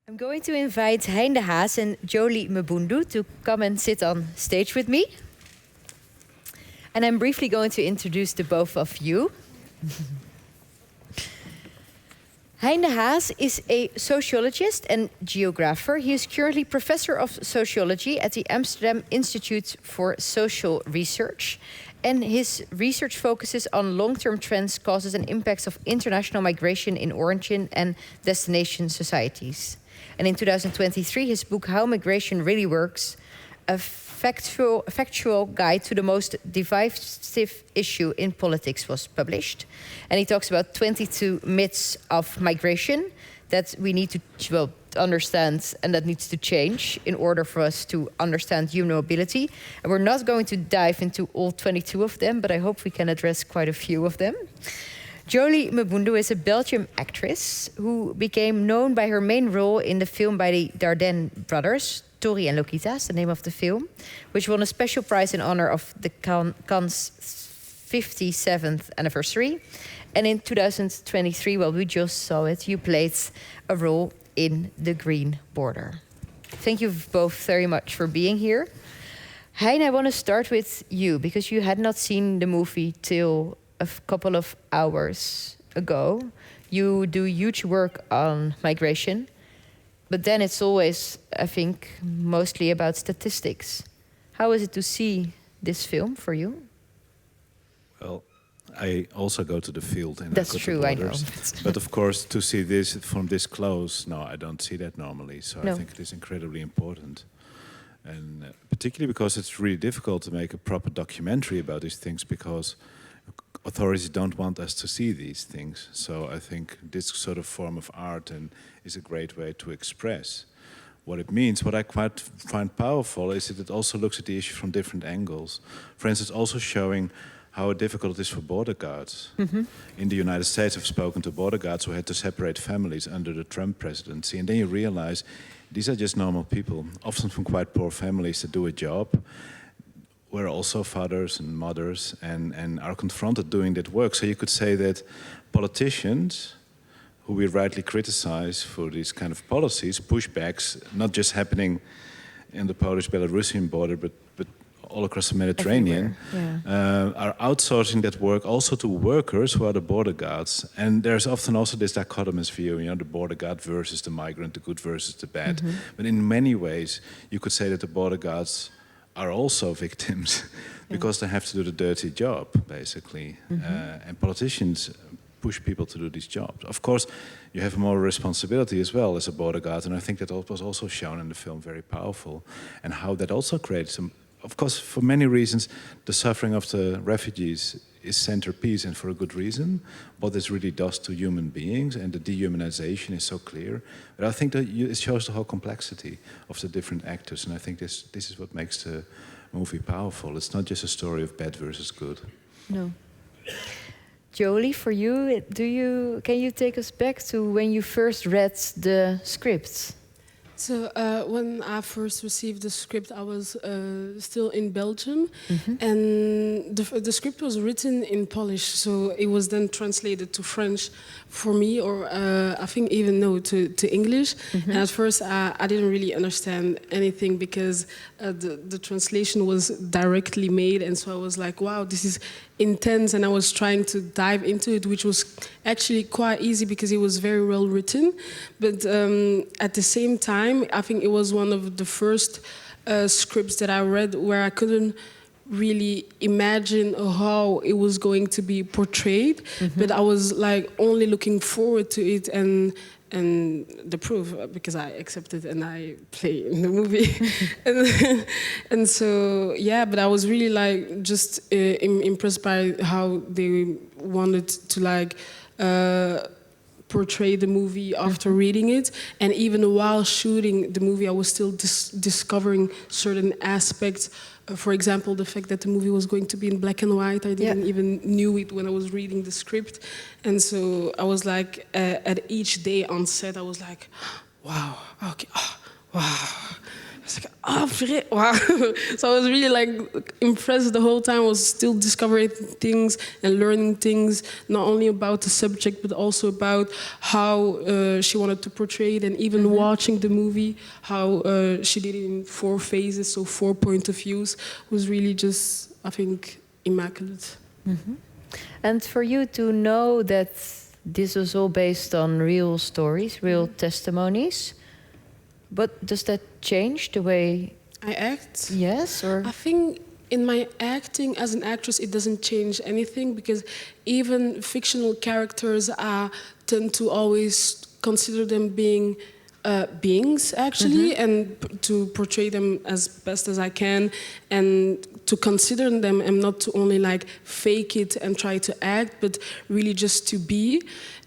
I'm going to invite Hein de Haas and Joely Mbundu to come and sit on stage with me. And I'm briefly going to introduce the both of you. Hein de Haas is a sociologist and geographer. He is currently Professor of Sociology at the Amsterdam Institute for Social Research. And his research focuses on long-term trends, causes and impacts of international migration in origin and destination societies. And in 2023, his book, How Migration Really Works, a factual guide to the most divisive issue in politics, was published. And he talks about 22 myths of migration that we need to understand and that needs to change in order for us to understand human mobility. And we're not going to dive into all 22 of them, but I hope we can address quite a few of them. Joely Mbundu is a Belgian actress who became known by her main role in the film by the Dardenne brothers, Tori and Lokita is the name of the film, which won a special prize in honor of the Cannes 57th anniversary. And in 2023, well, we just saw it, you played a role in The Green Border. Thank you both very much for being here. Hein, I want to start with you, because you had not seen the movie till a couple of hours ago. You do huge work on migration, but then it's always, I think, mostly about statistics. How is it to see this film for you? Well, I also go to the field and that's I go true, to I know. But of course, to see this from this close, no, I don't see that normally. So No. I think it is incredibly important. And particularly because it's really difficult to make a proper documentary about these things, because authorities don't want us to see these things. So I think this sort of form of art is a great way to express what it means. What I quite find powerful is that it also looks at the issue from different angles. For instance, also showing how difficult it is for border guards. Mm-hmm. In the United States, I've spoken to border guards who had to separate families under the Trump presidency, and then you realize these are just normal people, often from quite poor families that do a job. We're also fathers and mothers and are confronted doing that work. So you could say that politicians, who we rightly criticize for these kind of policies, pushbacks, not just happening in the Polish-Belarusian border, but all across the Mediterranean, are outsourcing that work also to workers who are the border guards. And there's often also this dichotomous view, you know, the border guard versus the migrant, the good versus the bad. Mm-hmm. But in many ways, you could say that the border guards are also victims because they have to do the dirty job, basically. Mm-hmm. And politicians push people to do these jobs. Of course, you have more responsibility as well as a border guard, and I think that was also shown in the film very powerful, and how that also creates some. Of course, for many reasons, the suffering of the refugees is centerpiece, and for a good reason. What this really does to human beings, and the dehumanization is so clear. But I think that it shows the whole complexity of the different actors, and I think this is what makes the movie powerful. It's not just a story of bad versus good. No. Joely, for you, can you take us back to when you first read the script? So when I first received the script, I was still in Belgium, mm-hmm. and the script was written in Polish, so it was then translated to French for me, or I think even to English. Mm-hmm. And at first I didn't really understand anything, because the translation was directly made, and so I was like, wow, this is intense, and I was trying to dive into it, which was actually quite easy because it was very well written. But at the same time, I think it was one of the first scripts that I read where I couldn't really imagine how it was going to be portrayed, mm-hmm. but I was like only looking forward to it and the proof, because I accepted and I play in the movie. and so, yeah, but I was really like just impressed by how they wanted to like portray the movie after reading it. And even while shooting the movie, I was still discovering certain aspects. For example, the fact that the movie was going to be in black and white. I didn't even knew it when I was reading the script. And so I was like, at each day on set, I was like, wow, okay, oh, wow. was like, oh, wow. So I was really like impressed the whole time. I was still discovering things and learning things, not only about the subject, but also about how she wanted to portray it, and even watching the movie, how she did it in 4 phases, so 4 point of views, was really just, I think, immaculate. And for you to know that this was all based on real stories, real testimonies, but does that change the way I act? Yes, or I think in my acting as an actress, it doesn't change anything, because even fictional characters, I tend to always consider them being beings, actually, and to portray them as best as I can, and to consider them, and not to only like fake it and try to act, but really just to be.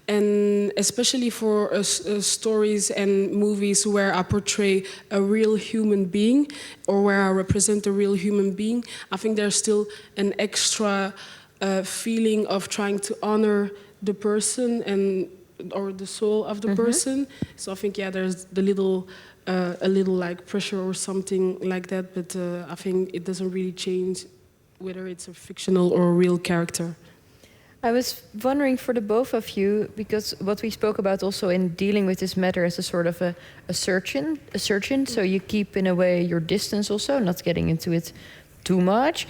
And especially for stories and movies where I portray a real human being, or where I represent a real human being, I think there's still an extra feeling of trying to honor the person and or the soul of the person. So I think, yeah, there's the little a little like pressure or something like that, but I think it doesn't really change whether it's a fictional or a real character. I was wondering for the both of you, because what we spoke about also in dealing with this matter as a sort of a surgeon, so you keep in a way your distance also, not getting into it too much.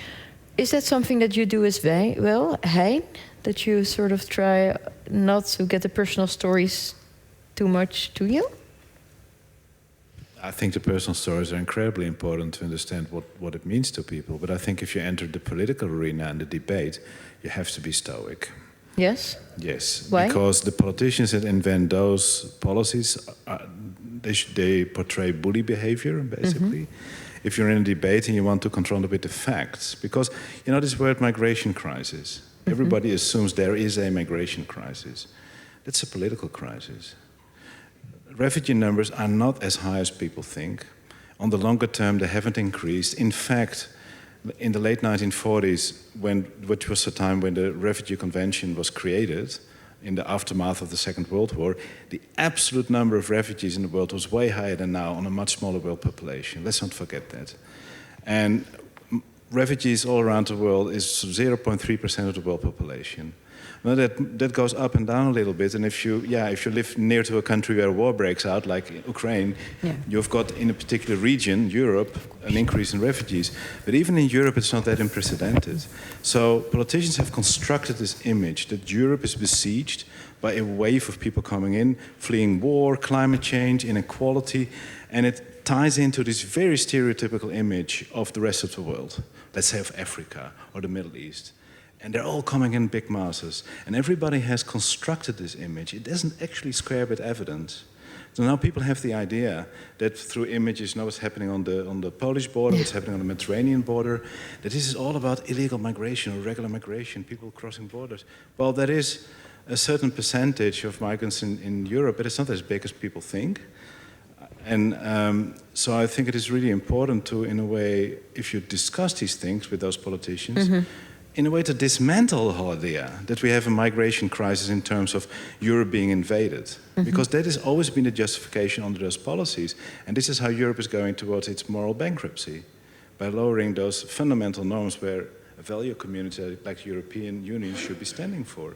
Is that something that you do as well, Hein? That you sort of try not to get the personal stories too much to you? I think the personal stories are incredibly important to understand what it means to people. But I think if you enter the political arena and the debate, you have to be stoic. Yes? Yes. Why? Because the politicians that invent those policies, they portray bully behavior, basically. If you're in a debate and you want to confront it with the facts. Because, you know, this word migration crisis, everybody assumes there is a migration crisis. That's a political crisis. Refugee numbers are not as high as people think. On the longer term, they haven't increased. In fact, in the late 1940s, which was the time when the Refugee Convention was created, in the aftermath of the Second World War, the absolute number of refugees in the world was way higher than now on a much smaller world population. Let's not forget that. And refugees all around the world is 0.3% of the world population. Well, that goes up and down a little bit, and if you live near to a country where a war breaks out, like Ukraine, you've got in a particular region, Europe, an increase in refugees. But even in Europe, it's not that unprecedented. So politicians have constructed this image that Europe is besieged by a wave of people coming in, fleeing war, climate change, inequality, and it ties into this very stereotypical image of the rest of the world. Let's say of Africa or the Middle East. And they're all coming in big masses. And everybody has constructed this image. It doesn't actually square with evidence. So now people have the idea that through images, what's happening on the Polish border, what's happening on the Mediterranean border, that this is all about illegal migration or regular migration, people crossing borders. Well, there is a certain percentage of migrants in Europe, but it's not as big as people think. And so I think it is really important to, in a way, if you discuss these things with those politicians, in a way to dismantle the whole idea that we have a migration crisis in terms of Europe being invaded. Because that has always been the justification under those policies. And this is how Europe is going towards its moral bankruptcy, by lowering those fundamental norms where a value community like the European Union should be standing for.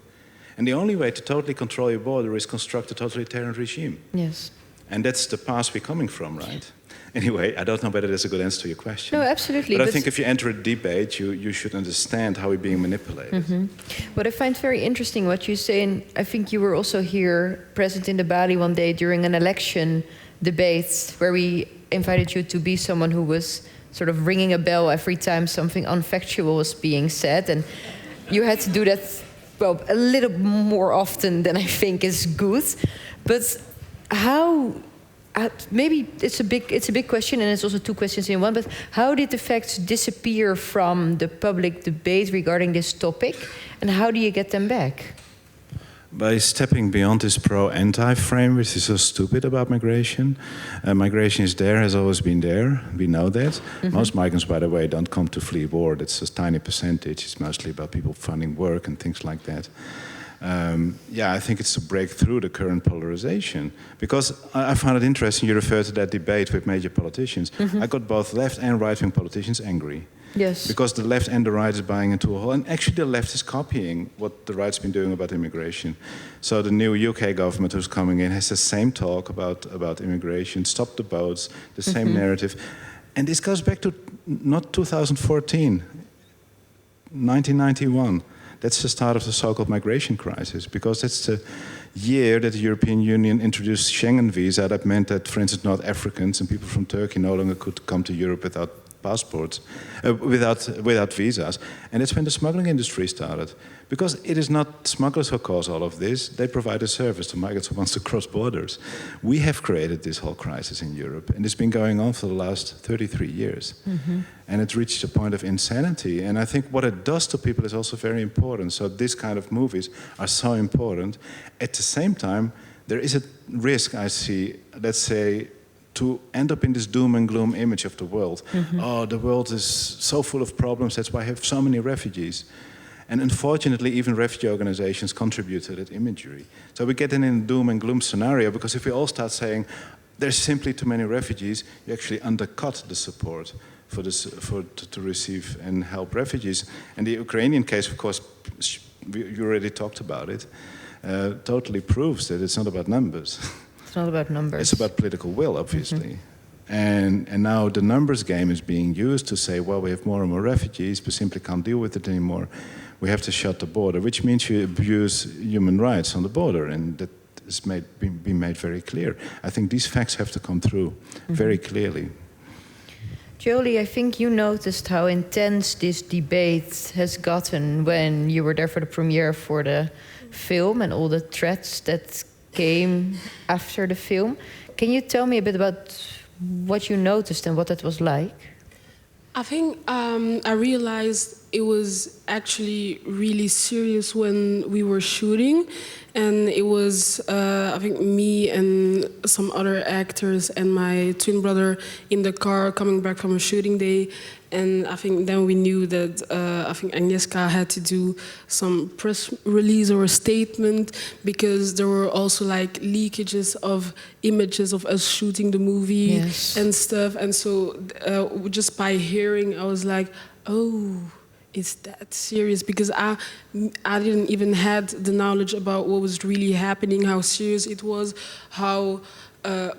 And the only way to totally control your border is construct a totalitarian regime. Yes. And that's the path we're coming from, right? Anyway, I don't know whether that's a good answer to your question. No, absolutely. But I think if you enter a debate, you should understand how we're being manipulated. What I find very interesting what you say, and I think you were also here present in the Bali one day during an election debate where we invited you to be someone who was sort of ringing a bell every time something unfactual was being said. And you had to do that, well, a little more often than I think is good. But how... maybe it's a big question, and it's also two questions in one. But how did the facts disappear from the public debate regarding this topic, and how do you get them back? By stepping beyond this pro-anti frame, which is so stupid about migration. Migration is there, has always been there. We know that. Most migrants, by the way, don't come to flee war. That's a tiny percentage. It's mostly about people finding work and things like that. I think it's to break through the current polarization. Because I found it interesting, you referred to that debate with major politicians. I got both left and right-wing politicians angry. Yes. Because the left and the right is buying into a whole, and actually the left is copying what the right's been doing about immigration. So the new UK government who's coming in has the same talk about immigration, stop the boats, the same narrative. And this goes back to not 2014, 1991. That's the start of the so-called migration crisis, because that's the year that the European Union introduced Schengen visa. That meant that, for instance, North Africans and people from Turkey no longer could come to Europe without passports, without visas. And that's when the smuggling industry started. Because it is not smugglers who cause all of this. They provide a service to migrants who want to cross borders. We have created this whole crisis in Europe, and it's been going on for the last 33 years. And it reached a point of insanity. And I think what it does to people is also very important. So this kind of movies are so important. At the same time, there is a risk, I see, let's say, to end up in this doom and gloom image of the world. Oh, the world is so full of problems, that's why I have so many refugees. And unfortunately, even refugee organizations contribute to that imagery. So we get in a doom and gloom scenario, because if we all start saying there's simply too many refugees, you actually undercut the support for this, to receive and help refugees. And the Ukrainian case, of course, you already talked about it, totally proves that it's not about numbers. It's not about numbers. It's about political will, obviously. And now the numbers game is being used to say, well, we have more and more refugees, we simply can't deal with it anymore. We have to shut the border, which means you abuse human rights on the border, and that has been made very clear. I think these facts have to come through very clearly. Joely, I think you noticed how intense this debate has gotten when you were there for the premiere for the film and all the threats that came after the film. Can you tell me a bit about what you noticed and what that was like? I think I realized it was actually really serious when we were shooting, and it was I think me and some other actors and my twin brother in the car coming back from a shooting day, and I think then we knew that I think Agnieszka had to do some press release or a statement, because there were also like leakages of images of us shooting the movie and stuff, and so just by hearing I was like, oh, it's that serious, because I didn't even had the knowledge about what was really happening, how serious it was, how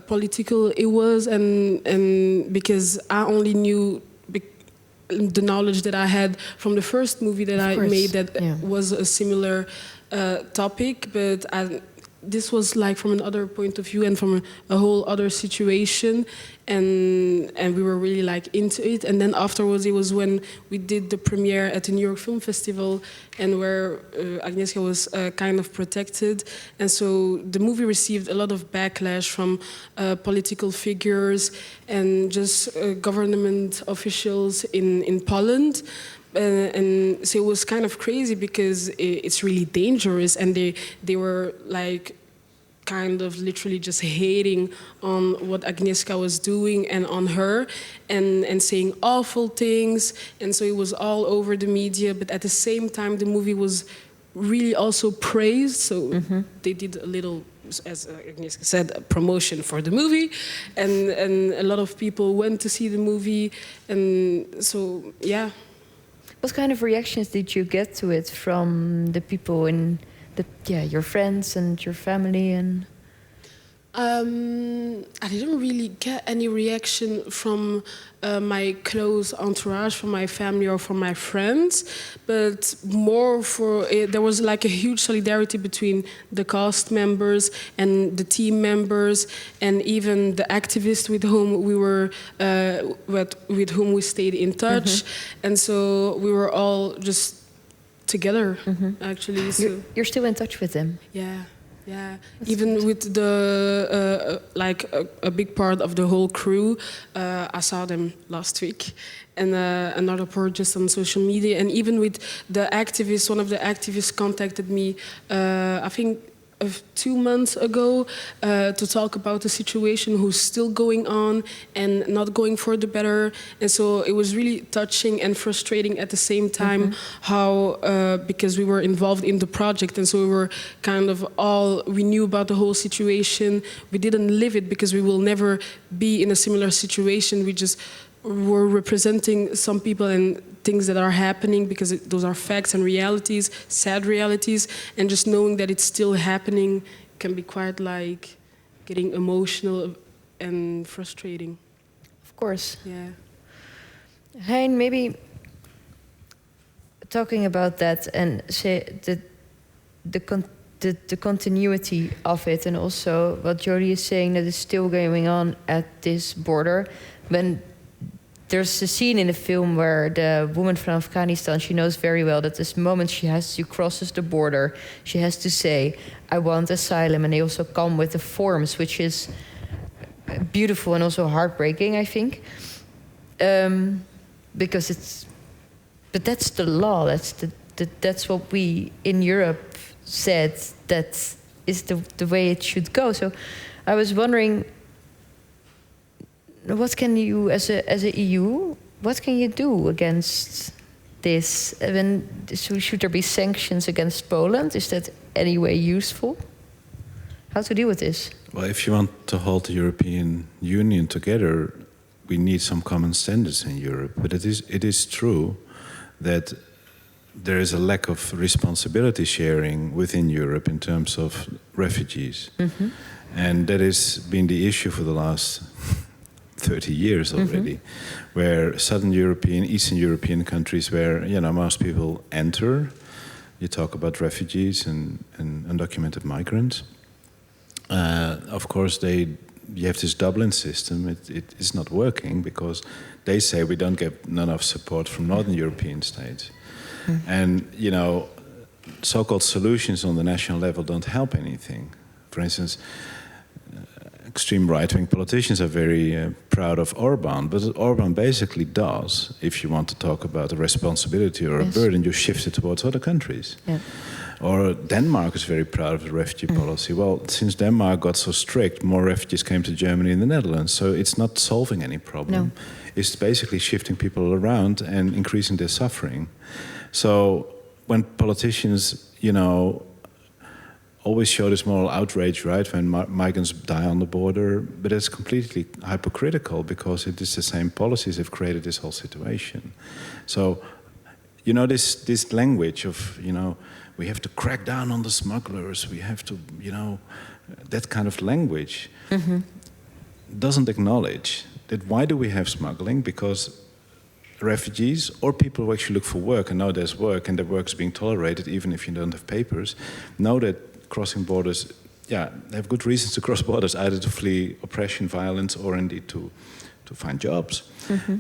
political it was, and because I only knew the knowledge that I had from the first movie that I made that was a similar topic, but this was like from another point of view and from a whole other situation, and we were really like into it. And then afterwards, it was when we did the premiere at the New York Film Festival, and where Agnieszka was kind of protected, and so the movie received a lot of backlash from political figures and just government officials in Poland. And so it was kind of crazy, because it's really dangerous, and they were like kind of literally just hating on what Agnieszka was doing and on her, and saying awful things, and so it was all over the media. But at the same time, the movie was really also praised, so they did a little, as Agnieszka said, a promotion for the movie, and a lot of people went to see the movie, and so yeah. What kind of reactions did you get to it from the people in your friends and your family? And I didn't really get any reaction from my close entourage, from my family or from my friends, but more there was like a huge solidarity between the cast members and the team members, and even the activists with whom we were with whom we stayed in touch, and so we were all just together actually. So you're still in touch with them? Yeah. Yeah, that's even good. With the like a big part of the whole crew, I saw them last week, and another part just on social media. And even with the activists, one of the activists contacted me. I think 2 months ago to talk about the situation who's still going on and not going for the better. And so it was really touching and frustrating at the same time how, because we were involved in the project, and so we were kind of we knew about the whole situation. We didn't live it because we will never be in a similar situation. We just were representing some people and things that are happening because those are facts and realities, sad realities, and just knowing that it's still happening can be quite like getting emotional and frustrating. Of course. Yeah. Hein, maybe talking about that and say the continuity of it, and also what Joely is saying that is still going on at this border. When there's a scene in the film where the woman from Afghanistan, she knows very well that this moment she crosses the border, she has to say, I want asylum. And they also come with the forms, which is beautiful and also heartbreaking, I think. Because but that's the law. That's what we in Europe said that is the way it should go. So I was wondering, what can you, as a EU, what can you do against this? Should there be sanctions against Poland? Is that any way useful? How to deal with this? Well, if you want to hold the European Union together, we need some common standards in Europe. But it is true that there is a lack of responsibility sharing within Europe in terms of refugees. And that has been the issue for the last 30 years already, where Southern European, Eastern European countries where, most people enter, you talk about refugees and undocumented migrants. Of course, you have this Dublin system. It is not working because they say we don't get enough support from Northern European states. And, so-called solutions on the national level don't help anything. For instance, extreme right-wing politicians are very proud of Orban, but what Orban basically does, if you want to talk about a responsibility or a burden, you shift it towards other countries. Yeah. Or Denmark is very proud of the refugee policy. Well, since Denmark got so strict, more refugees came to Germany and the Netherlands, so it's not solving any problem. No. It's basically shifting people around and increasing their suffering. So when politicians, always show this moral outrage, right, when migrants die on the border, but it's completely hypocritical because it is the same policies that have created this whole situation. So, this language of, we have to crack down on the smugglers, we have to, that kind of language doesn't acknowledge that why do we have smuggling? Because refugees or people who actually look for work and know there's work and the work is being tolerated even if you don't have papers, know that crossing borders, they have good reasons to cross borders, either to flee oppression, violence, or indeed to find jobs.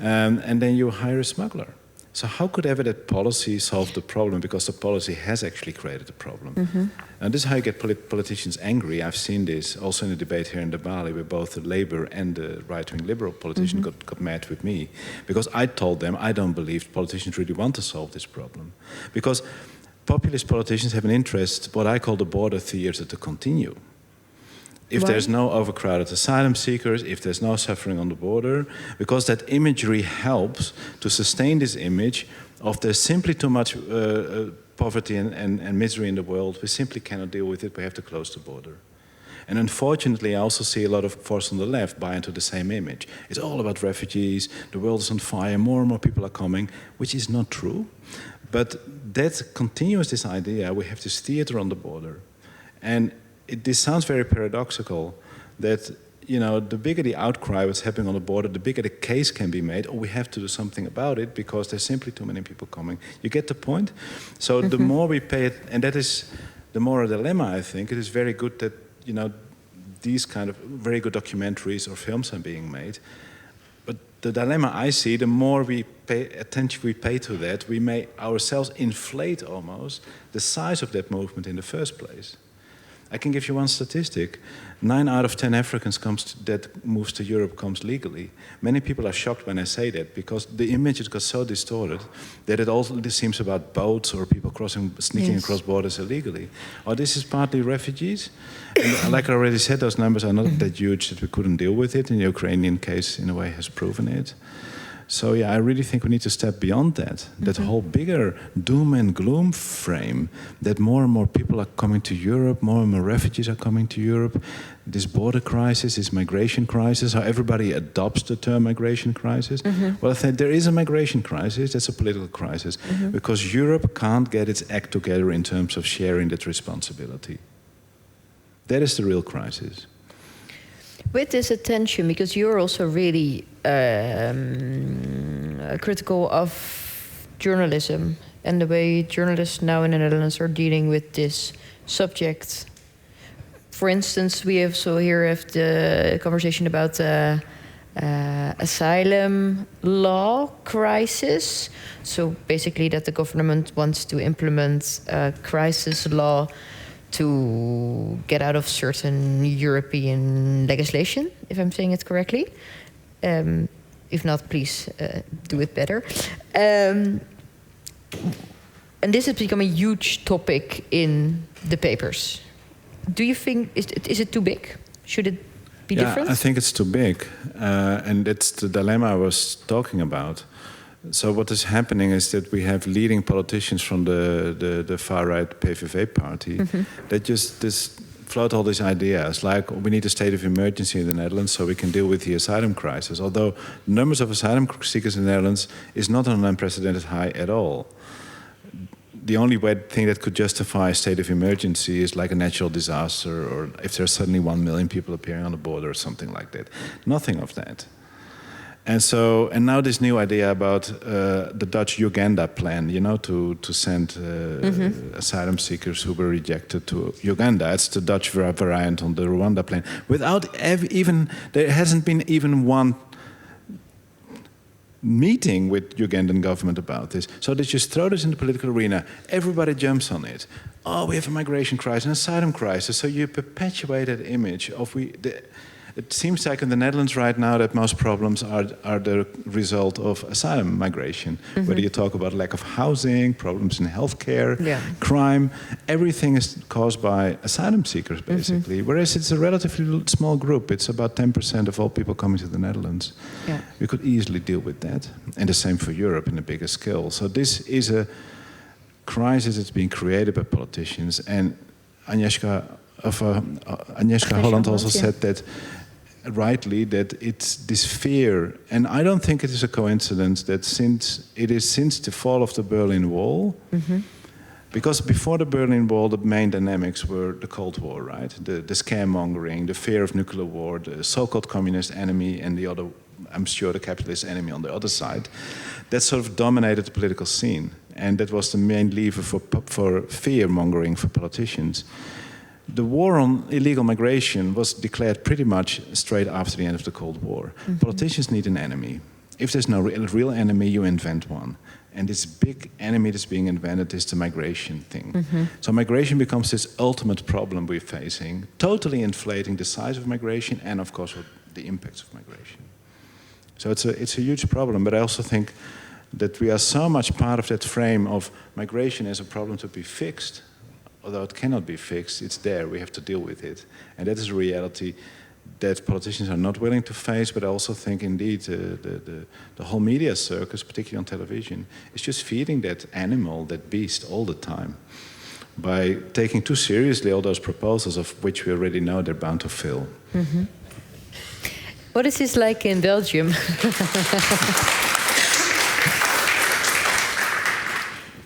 And then you hire a smuggler. So how could ever that policy solve the problem? Because the policy has actually created a problem. And this is how you get politicians angry. I've seen this also in a debate here in the Bali, where both the Labour and the right-wing Liberal politician got mad with me. Because I told them I don't believe politicians really want to solve this problem. Because populist politicians have an interest, what I call the border theatre, to continue. If there's no overcrowded asylum seekers, if there's no suffering on the border, because that imagery helps to sustain this image of there's simply too much poverty and misery in the world, we simply cannot deal with it, we have to close the border. And unfortunately, I also see a lot of force on the left buy into the same image. It's all about refugees, the world is on fire, more and more people are coming, which is not true. But that continues this idea, we have this theater on the border. And this sounds very paradoxical, that the bigger the outcry what's happening on the border, the bigger the case can be made, we have to do something about it because there's simply too many people coming. You get the point? So the more we pay it, and that is the more a dilemma, I think. It is very good that, these kind of very good documentaries or films are being made. But the dilemma I see, the more attention we pay to that, we may ourselves inflate almost the size of that movement in the first place. I can give you one statistic. 9 out of 10 Africans that moves to Europe comes legally. Many people are shocked when I say that because the image got so distorted that it also seems about boats or people sneaking across borders illegally. Or this is partly refugees. And like I already said, those numbers are not that huge that we couldn't deal with it. And the Ukrainian case, in a way, has proven it. So yeah, I really think we need to step beyond that. That whole bigger doom and gloom frame, that more and more people are coming to Europe, more and more refugees are coming to Europe. This border crisis, this migration crisis, how everybody adopts the term migration crisis. Well, I think there is a migration crisis, that's a political crisis, because Europe can't get its act together in terms of sharing that responsibility. That is the real crisis. With this attention, because you're also really critical of journalism and the way journalists now in the Netherlands are dealing with this subject. For instance, we also here have the conversation about the asylum law crisis. So basically that the government wants to implement a crisis law to get out of certain European legislation, if I'm saying it correctly. If not, please do it better. And this has become a huge topic in the papers. Do you think, is it too big? Should it be different? I think it's too big. And that's the dilemma I was talking about. So what is happening is that we have leading politicians from the far-right PVV party that just float all these ideas, like we need a state of emergency in the Netherlands so we can deal with the asylum crisis. Although the numbers of asylum seekers in the Netherlands is not on an unprecedented high at all. The only thing that could justify a state of emergency is like a natural disaster, or if there's suddenly 1 million people appearing on the border or something like that. Nothing of that. And now this new idea about the Dutch Uganda plan, to send asylum seekers who were rejected to Uganda. It's the Dutch variant on the Rwanda plan. Without there hasn't been even one meeting with Ugandan government about this. So they just throw this in the political arena. Everybody jumps on it. Oh, we have a migration crisis, an asylum crisis. So you perpetuate that image of it seems like in the Netherlands right now that most problems are the result of asylum migration. Whether you talk about lack of housing, problems in healthcare, crime, everything is caused by asylum seekers, basically. Whereas it's a relatively small group. It's about 10% of all people coming to the Netherlands. Yeah. We could easily deal with that. And the same for Europe in a bigger scale. So this is a crisis that's being created by politicians. And Agnieszka Holland also said that rightly that it's this fear, and I don't think it is a coincidence that since the fall of the Berlin Wall, because before the Berlin Wall the main dynamics were the Cold War, right? The scaremongering, the fear of nuclear war, the so-called communist enemy and the other, I'm sure, the capitalist enemy on the other side. That sort of dominated the political scene, and that was the main lever for fear-mongering for politicians. The war on illegal migration was declared pretty much straight after the end of the Cold War. Politicians need an enemy. If there's no real enemy, you invent one. And this big enemy that's being invented is the migration thing. So migration becomes this ultimate problem we're facing, totally inflating the size of migration and, of course, the impacts of migration. So it's a huge problem, but I also think that we are so much part of that frame of migration as a problem to be fixed. Although it cannot be fixed, it's there, we have to deal with it. And that is a reality that politicians are not willing to face, but I also think indeed the whole media circus, particularly on television, is just feeding that animal, that beast, all the time. By taking too seriously all those proposals of which we already know they're bound to fail. What is this like in Belgium?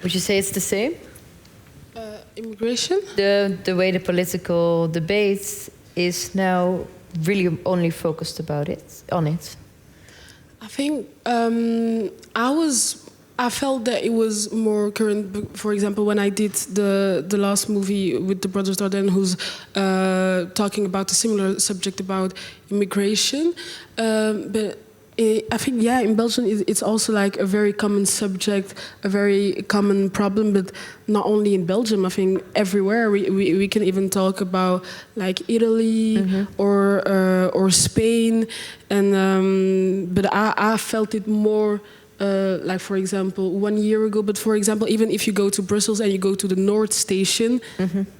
Would you say it's the same? Immigration? The way the political debate is now really only focused on it. I think I felt that it was more current. For example, when I did the last movie with the brothers Dardenne, who's talking about a similar subject about immigration, but I think, yeah, in Belgium it's also like a very common subject, a very common problem, but not only in Belgium, I think everywhere. We can even talk about like Italy or Spain, and but I felt it more like, for example, 1 year ago. But for example, even if you go to Brussels and you go to the North Station,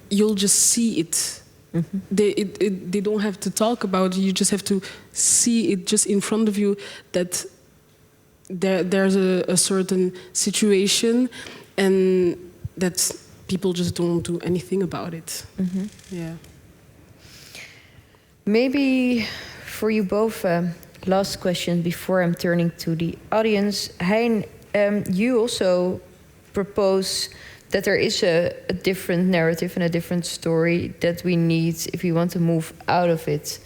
you'll just see it. They don't have to talk about it. You just have to see it just in front of you, that there's a certain situation, and that people just don't do anything about it. Yeah. Maybe for you both, last question before I'm turning to the audience. Hein, you also propose that there is a different narrative and a different story that we need if we want to move out of it.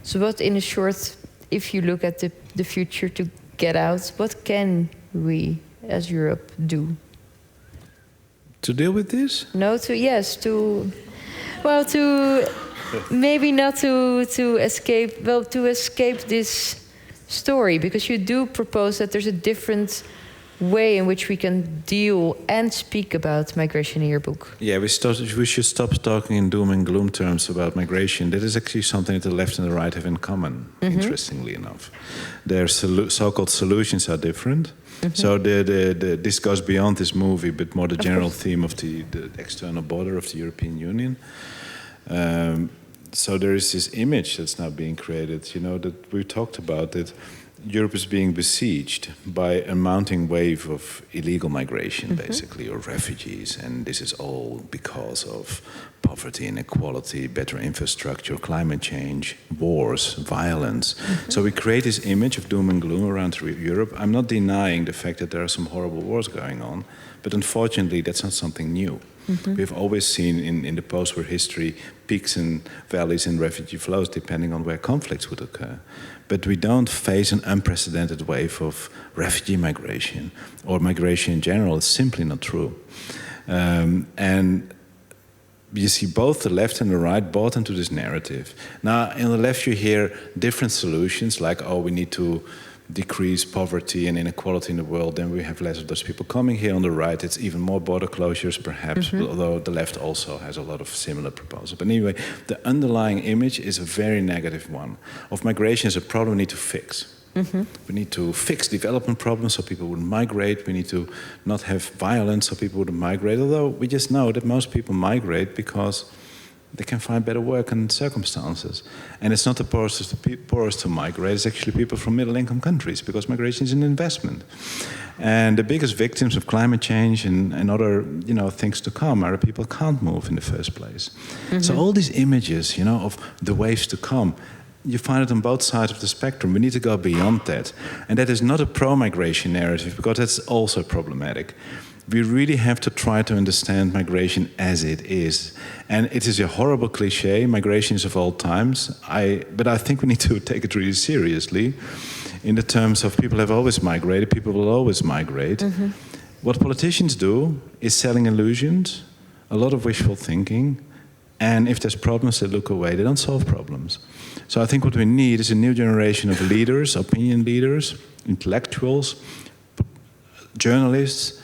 So what, in a short, if you look at the future to get out, what can we as Europe do? To deal with this? No, maybe not to escape, well, to escape this story, because you do propose that there's a different way in which we can deal and speak about migration in your book. Yeah, we should stop talking in doom and gloom terms about migration. That is actually something that the left and the right have in common, interestingly enough. Their so-called solutions are different. So this goes beyond this movie, but more the general theme of the external border of the European Union. So there is this image that's now being created, that we talked about, that Europe is being besieged by a mounting wave of illegal migration, basically, or refugees, and this is all because of poverty, inequality, better infrastructure, climate change, wars, violence. So we create this image of doom and gloom around Europe. I'm not denying the fact that there are some horrible wars going on, but unfortunately that's not something new. We've always seen in the post-war history peaks and valleys in refugee flows depending on where conflicts would occur. But we don't face an unprecedented wave of refugee migration or migration in general. It's simply not true. And you see both the left and the right bought into this narrative. Now, in the left you hear different solutions like, we need to decrease poverty and inequality in the world, then we have less of those people coming here. On the right, it's even more border closures, perhaps, although the left also has a lot of similar proposals. But anyway, the underlying image is a very negative one. Of migration as a problem we need to fix. We need to fix development problems so people wouldn't migrate. We need to not have violence so people wouldn't migrate, although we just know that most people migrate because they can find better work and circumstances. And it's not the poorest to migrate, it's actually people from middle-income countries, because migration is an investment. And the biggest victims of climate change and other things to come are the people who can't move in the first place. So all these images of the waves to come, you find it on both sides of the spectrum. We need to go beyond that. And that is not a pro-migration narrative, because that's also problematic. We really have to try to understand migration as it is. And it is a horrible cliche, migration is of all times. But I think we need to take it really seriously in the terms of people have always migrated, people will always migrate. What politicians do is selling illusions, a lot of wishful thinking, and if there's problems, they look away, they don't solve problems. So I think what we need is a new generation of leaders, opinion leaders, intellectuals, journalists,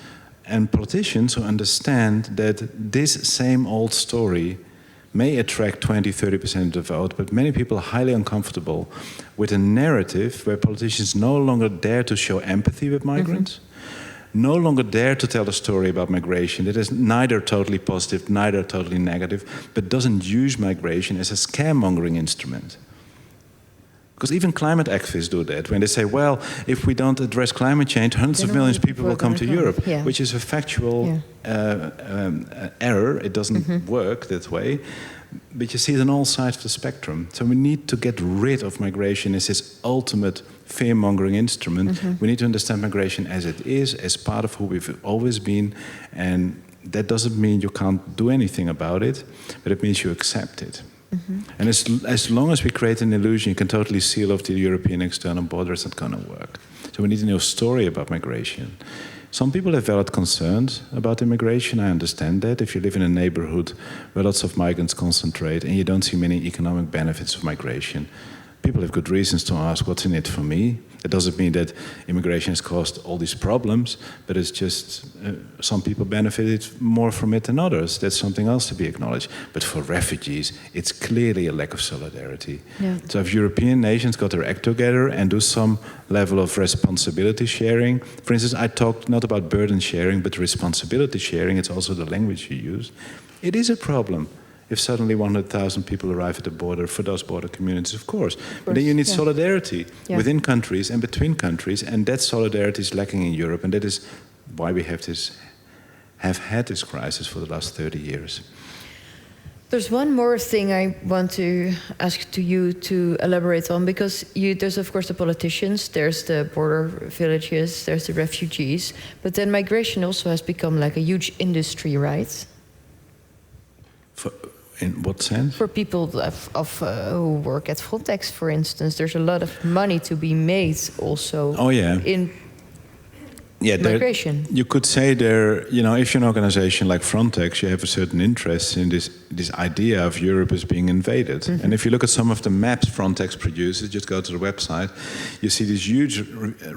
and politicians who understand that this same old story may attract 20-30% of the vote, but many people are highly uncomfortable with a narrative where politicians no longer dare to show empathy with migrants, no longer dare to tell a story about migration that is neither totally positive, neither totally negative, but doesn't use migration as a scaremongering instrument. Because even climate activists do that. When they say, well, if we don't address climate change, hundreds of millions of people will come to Europe, which is a factual error. It doesn't work that way. But you see it on all sides of the spectrum. So we need to get rid of migration as this ultimate fear-mongering instrument. We need to understand migration as it is, as part of who we've always been. And that doesn't mean you can't do anything about it, but it means you accept it. And as long as we create an illusion, you can totally seal off the European external border, it's not going to work. So we need a new story about migration. Some people have valid concerns about immigration, I understand that. If you live in a neighborhood where lots of migrants concentrate and you don't see many economic benefits of migration, people have good reasons to ask, what's in it for me? It doesn't mean that immigration has caused all these problems, but it's just some people benefited more from it than others. That's something else to be acknowledged. But for refugees, it's clearly a lack of solidarity. Yeah. So if European nations got their act together and do some level of responsibility sharing, for instance, I talked not about burden sharing, but responsibility sharing, it's also the language you use, it is a problem. If suddenly 100,000 people arrive at the border, for those border communities, of course. But then you need solidarity within countries and between countries, and that solidarity is lacking in Europe, and that is why we have had this crisis for the last 30 years. There's one more thing I want to ask to you to elaborate on, because there's of course the politicians, there's the border villages, there's the refugees, but then migration also has become like a huge industry, right? In what sense? For people who work at Frontex, for instance, there's a lot of money to be made also in migration. You could say there, if you're an organization like Frontex, you have a certain interest in this idea of Europe as being invaded. Mm-hmm. And if you look at some of the maps Frontex produces, just go to the website, you see these huge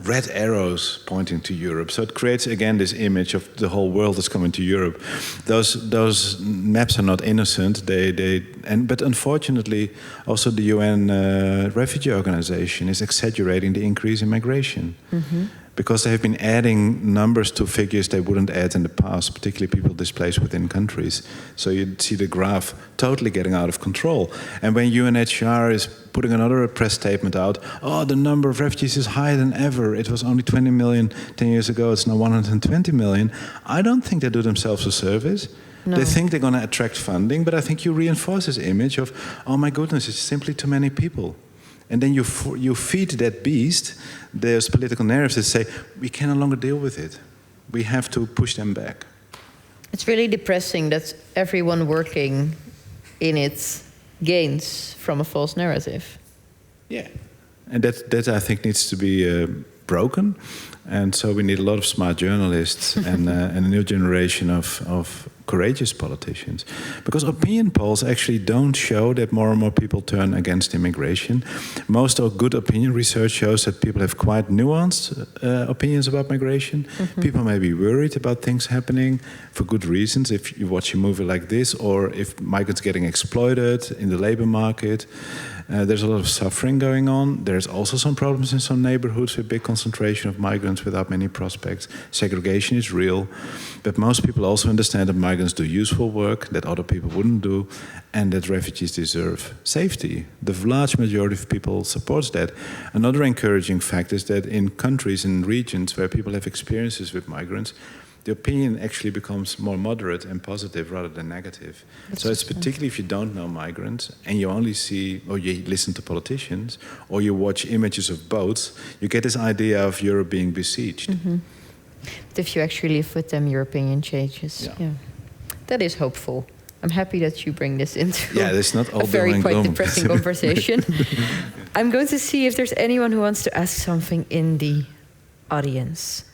red arrows pointing to Europe. So it creates, again, this image of the whole world is coming to Europe. Those maps are not innocent, but unfortunately, also the UN Refugee Organization is exaggerating the increase in migration. Mm-hmm. Because they have been adding numbers to figures they wouldn't add in the past, particularly people displaced within countries. So you see the graph totally getting out of control. And when UNHCR is putting another press statement out, the number of refugees is higher than ever. It was only 20 million 10 years ago, it's now 120 million. I don't think they do themselves a service. No. They think they're going to attract funding, but I think you reinforce this image of, oh my goodness, it's simply too many people. And then you feed that beast. There's political narratives that say, we can no longer deal with it. We have to push them back. It's really depressing that everyone working in it gains from a false narrative. Yeah. And that I think needs to be broken. And so we need a lot of smart journalists and a new generation of courageous politicians. Because opinion polls actually don't show that more and more people turn against immigration. Most of good opinion research shows that people have quite nuanced opinions about migration. Mm-hmm. People may be worried about things happening for good reasons. If you watch a movie like this, or if migrants getting exploited in the labor market, there's a lot of suffering going on. There's also some problems in some neighborhoods with big concentration of migrants without many prospects. Segregation is real. But most people also understand that migrants do useful work that other people wouldn't do, and that refugees deserve safety. The large majority of people supports that. Another encouraging fact is that in countries and regions where people have experiences with migrants, the opinion actually becomes more moderate and positive rather than negative. So it's particularly if you don't know migrants and you only see, or you listen to politicians, or you watch images of boats, you get this idea of Europe being besieged. Mm-hmm. But if you actually live with them, your opinion changes. Yeah. That is hopeful. I'm happy that you bring this into that's not all a very quite depressing conversation. I'm going to see if there's anyone who wants to ask something in the audience.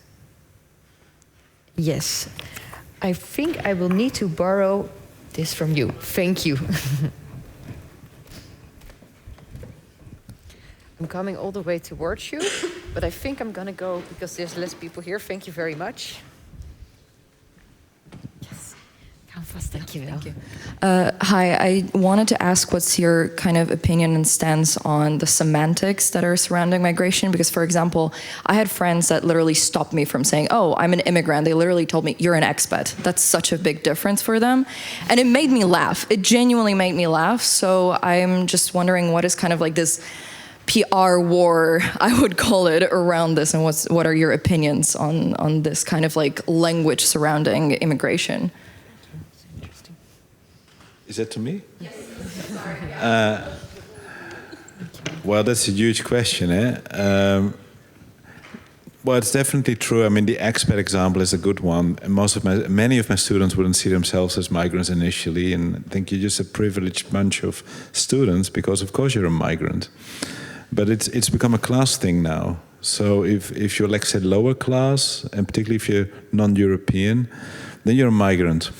Yes. I think I will need to borrow this from you. Thank you. I'm coming all the way towards you, but I think I'm going to go because there's less people here. Thank you very much. Yes. Come fast, thank you. Thank you. Hi, I wanted to ask what's your kind of opinion and stance on the semantics that are surrounding migration? Because, for example, I had friends that literally stopped me from saying, oh, I'm an immigrant. They literally told me, you're an expat. That's such a big difference for them. And it made me laugh. It genuinely made me laugh. So I'm just wondering what is kind of like this PR war, I would call it, around this, and what are your opinions on this kind of like language surrounding immigration? Is that to me? Yes. Well, that's a huge question, eh? Well, it's definitely true. I mean, the expat example is a good one. Many of my students wouldn't see themselves as migrants initially, and think you're just a privileged bunch of students because, of course, you're a migrant. But it's become a class thing now. So if you're, like I said, lower class, and particularly if you're non-European, then you're a migrant.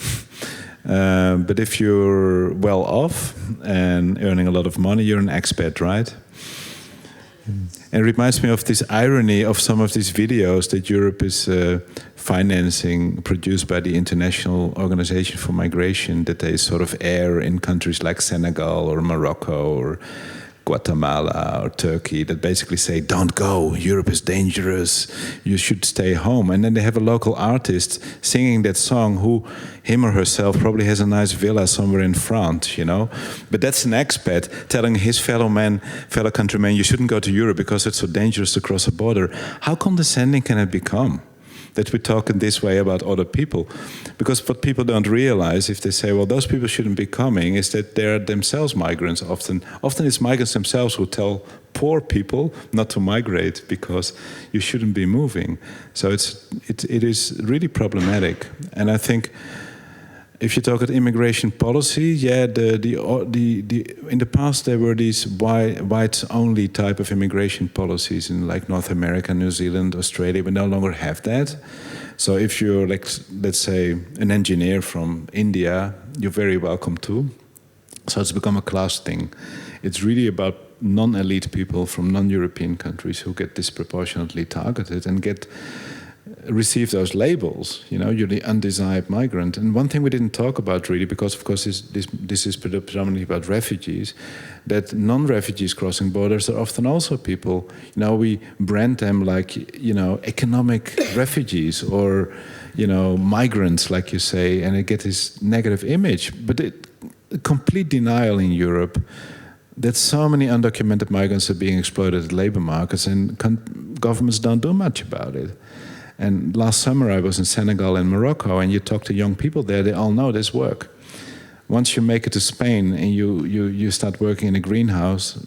But if you're well off and earning a lot of money, you're an expat, right? And it reminds me of this irony of some of these videos that Europe is financing, produced by the International Organization for Migration, that they sort of air in countries like Senegal or Morocco or Guatemala or Turkey, that basically say, don't go, Europe is dangerous, you should stay home. And then they have a local artist singing that song who, him or herself, probably has a nice villa somewhere in France, you know. But that's an expat telling his fellow countrymen, you shouldn't go to Europe because it's so dangerous to cross a border. How condescending can it become? That we talk in this way about other people. Because what people don't realize, if they say, well, those people shouldn't be coming, is that they're themselves migrants often. Often it's migrants themselves who tell poor people not to migrate because you shouldn't be moving. So it is really problematic. And I think if you talk about immigration policy, yeah, in the past there were these whites-only type of immigration policies in like North America, New Zealand, Australia. We no longer have that. So if you're like, let's say, an engineer from India, you're very welcome too. So it's become a class thing. It's really about non-elite people from non-European countries who get disproportionately targeted and receive those labels, you know, you're the undesired migrant. And one thing we didn't talk about really, because of course this is predominantly about refugees, that non-refugees crossing borders are often also people, you know, we brand them like, you know, economic refugees or, you know, migrants, like you say, and they get this negative image. But complete denial in Europe that so many undocumented migrants are being exploited at labor markets, and governments don't do much about it. And last summer I was in Senegal and Morocco, and you talk to young people there, they all know this work. Once you make it to Spain and you start working in a greenhouse,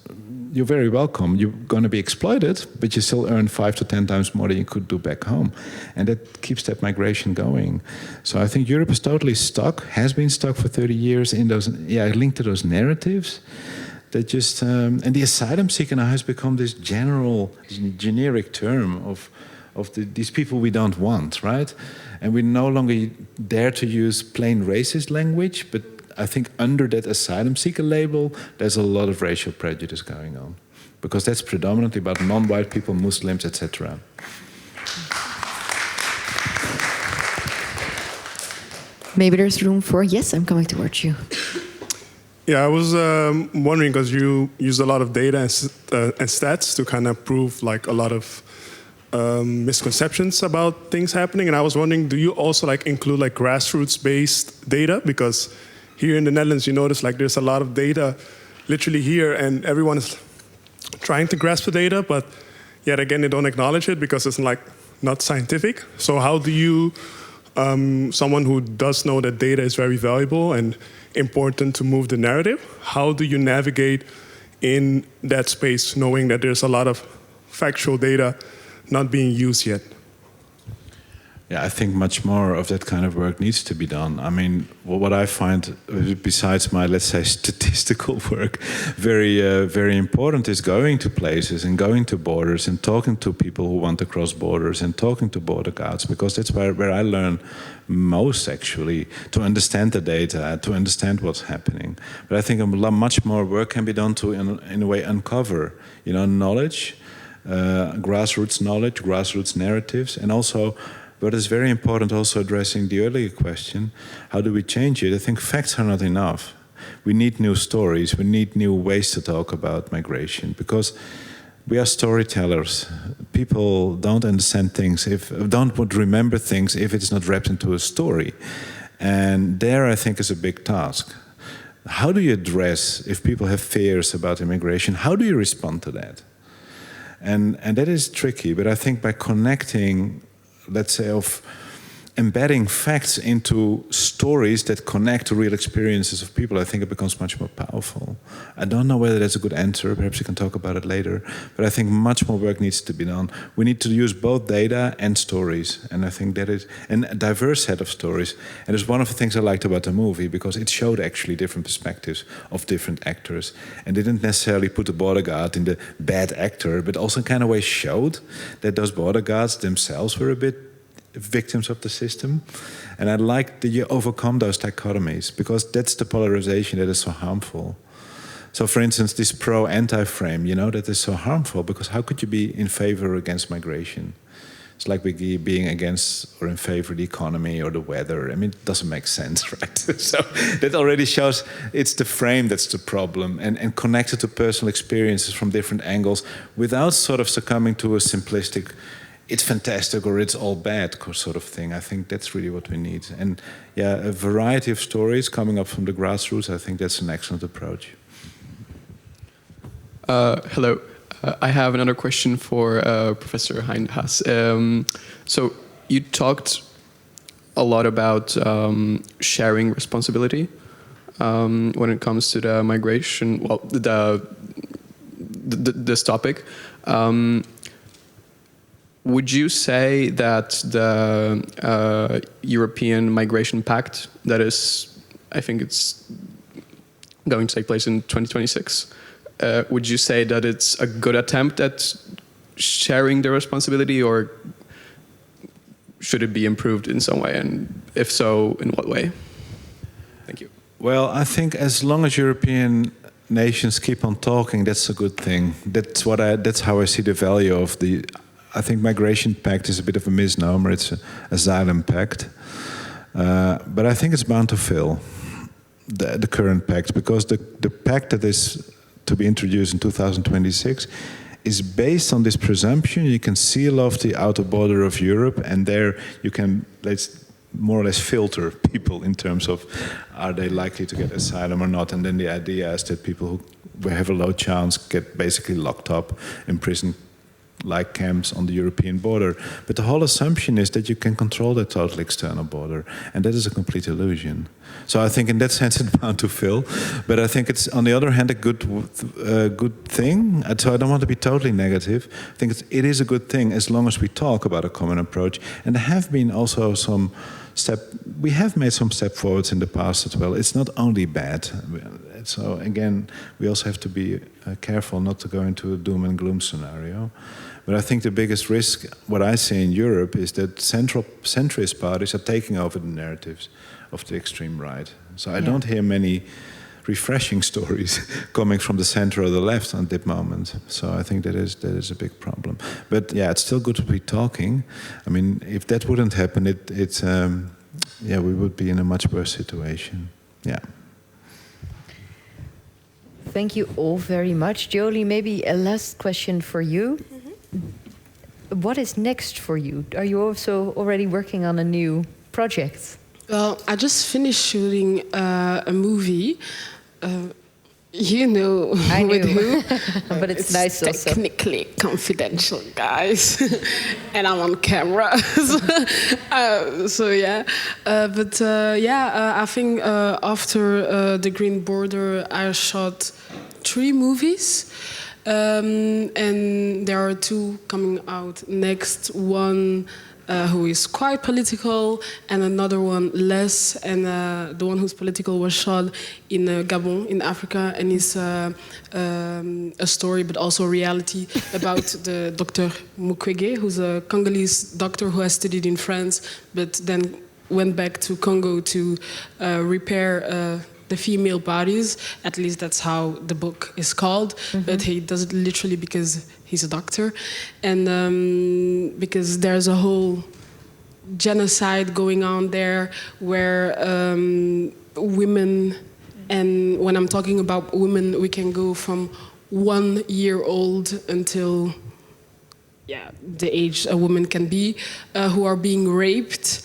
you're very welcome. You're going to be exploited, but you still earn 5 to 10 times more than you could do back home. And that keeps that migration going. So I think Europe is totally stuck, has been stuck for 30 years in those, linked to those narratives. That just, and the asylum seeker now has become this generic term of these people we don't want, right? And we no longer dare to use plain racist language, but I think under that asylum seeker label, there's a lot of racial prejudice going on. Because that's predominantly about non-white people, Muslims, etc. Maybe there's room for, yes, I'm coming towards you. Yeah, I was wondering, because you use a lot of data and stats to kind of prove like a lot of misconceptions about things happening, and I was wondering, do you also like include like grassroots-based data? Because here in the Netherlands, you notice like there's a lot of data literally here, and everyone is trying to grasp the data, but yet again they don't acknowledge it because it's like not scientific. So how do you, someone who does know that data is very valuable and important to move the narrative, how do you navigate in that space, knowing that there's a lot of factual data not being used yet? Yeah, I think much more of that kind of work needs to be done. I mean, what I find, besides my, let's say, statistical work, very important is going to places and going to borders and talking to people who want to cross borders and talking to border guards, because that's where I learn most, actually, to understand the data, to understand what's happening. But I think much more work can be done to, in a way, uncover, you know, knowledge, grassroots knowledge, grassroots narratives, and also, but it's very important also addressing the earlier question, how do we change it? I think facts are not enough. We need new stories, we need new ways to talk about migration, because we are storytellers. People don't understand things, don't remember things if it's not wrapped into a story. And there I think is a big task. How do you address, if people have fears about immigration, how do you respond to that? And that is tricky, but I think by connecting, let's say, of embedding facts into stories that connect to real experiences of people, I think it becomes much more powerful. I don't know whether that's a good answer, perhaps you can talk about it later, but I think much more work needs to be done. We need to use both data and stories, and I think that is a diverse set of stories. And it's one of the things I liked about the movie, because it showed actually different perspectives of different actors, and didn't necessarily put the border guard in the bad actor, but also in kind of way showed that those border guards themselves were a bit victims of the system. And I like that you overcome those dichotomies, because that's the polarization that is so harmful. So, for instance, this pro-anti frame, you know, that is so harmful, because how could you be in favor or against migration? It's like being against or in favor of the economy or the weather. I mean, it doesn't make sense, right? So that already shows it's the frame that's the problem, and connected to personal experiences from different angles without sort of succumbing to a simplistic, it's fantastic or it's all bad sort of thing. I think that's really what we need. And yeah, a variety of stories coming up from the grassroots, I think that's an excellent approach. Hello. I have another question for Professor Hein de Haas. So you talked a lot about sharing responsibility when it comes to the migration, well, this topic. Would you say that the European Migration Pact, that is, I think it's going to take place in 2026, would you say that it's a good attempt at sharing the responsibility, or should it be improved in some way? And if so, in what way? Thank you. Well, I think as long as European nations keep on talking, that's a good thing. That's how I see the value of the. I think migration pact is a bit of a misnomer. It's an asylum pact, but I think it's bound to fail, the current pact, because the pact that is to be introduced in 2026 is based on this presumption you can seal off the outer border of Europe, and there you can, let's more or less filter people in terms of are they likely to get asylum or not. And then the idea is that people who have a low chance get basically locked up in prison like camps on the European border. But the whole assumption is that you can control the total external border, and that is a complete illusion. So I think in that sense it's bound to fail, but I think it's on the other hand a good thing. So I don't want to be totally negative. I think it is a good thing as long as we talk about a common approach, and there have been also we have made some step forwards in the past as well. It's not only bad. So again, we also have to be careful not to go into a doom and gloom scenario. But I think the biggest risk, what I see in Europe, is that centrist parties are taking over the narratives of the extreme right. So I don't hear many refreshing stories coming from the center or the left at that moment. So I think that is a big problem. But yeah, it's still good to be talking. I mean, if that wouldn't happen, we would be in a much worse situation. Yeah. Thank you all very much. Joely, maybe a last question for you. Mm-hmm. What is next for you? Are you also already working on a new project? Well, I just finished shooting a movie. You know I with knew. who? But it's nice also. Technically confidential, guys. And I'm on camera. I think after The Green Border, I shot 3 movies. And there are 2 coming out next. One who is quite political, and another one less. And the one who's political was shot in Gabon, in Africa, and is a story, but also reality, about the Dr. Mukwege, who's a Congolese doctor who has studied in France, but then went back to Congo to repair the female bodies. At least that's how the book is called. Mm-hmm. But he does it literally because he's a doctor, and because there's a whole genocide going on there where women, and when I'm talking about women, we can go from 1 year old until the age a woman can be, who are being raped,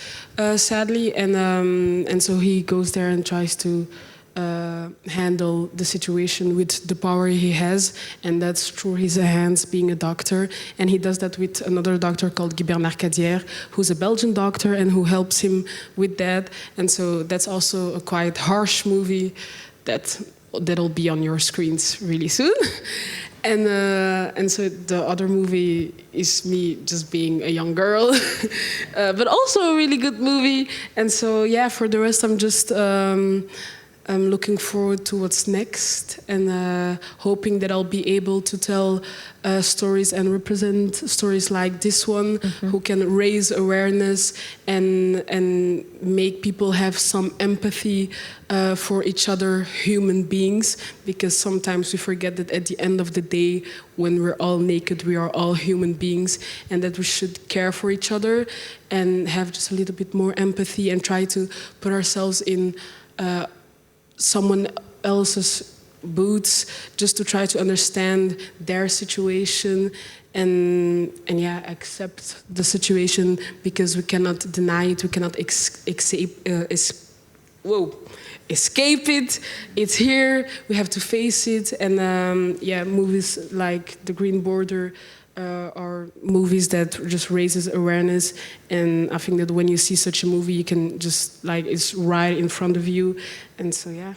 sadly, and so he goes there and tries to handle the situation with the power he has, and that's through his hands, being a doctor. And he does that with another doctor called Guy Bernard Cadière, who's a Belgian doctor and who helps him with that. And so that's also a quite harsh movie that'll be on your screens really soon. And so the other movie is me just being a young girl, but also a really good movie. And so for the rest, I'm just I'm looking forward to what's next, and hoping that I'll be able to tell stories and represent stories like this one, who can raise awareness and make people have some empathy for each other, human beings, because sometimes we forget that at the end of the day, when we're all naked, we are all human beings, and that we should care for each other and have just a little bit more empathy and try to put ourselves in someone else's boots, just to try to understand their situation and yeah, accept the situation, because we cannot deny it, we cannot escape it. It's here, we have to face it, and yeah, movies like The Green Border are movies that just raises awareness, and I think that when you see such a movie, you can just, like, it's right in front of you, and so yeah.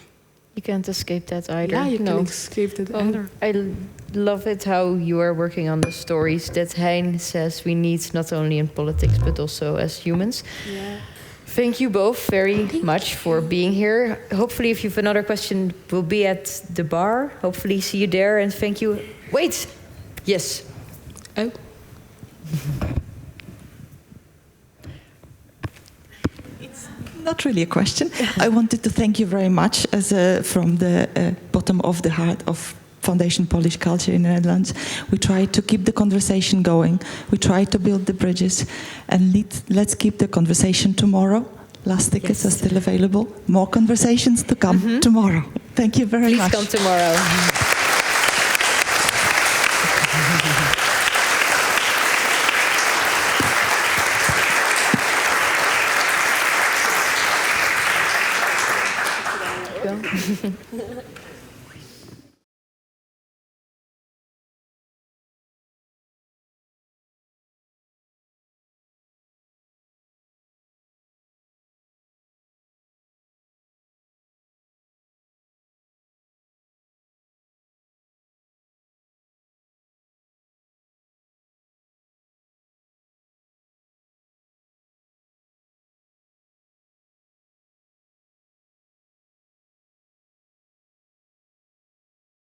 You can't escape that either. Yeah, you can't escape that either. I love it how you are working on the stories that Hein says we need, not only in politics but also as humans. Yeah. Thank you both very much for being here. Hopefully, if you have another question, we'll be at the bar. Hopefully see you there, and thank you. Wait! Yes. Oh. It's not really a question. I wanted to thank you very much from the bottom of the heart of Foundation Polish Culture in the Netherlands. We try to keep the conversation going. We try to build the bridges, and let's keep the conversation tomorrow. Last tickets are still available. More conversations to come tomorrow. Thank you very much. Please come tomorrow.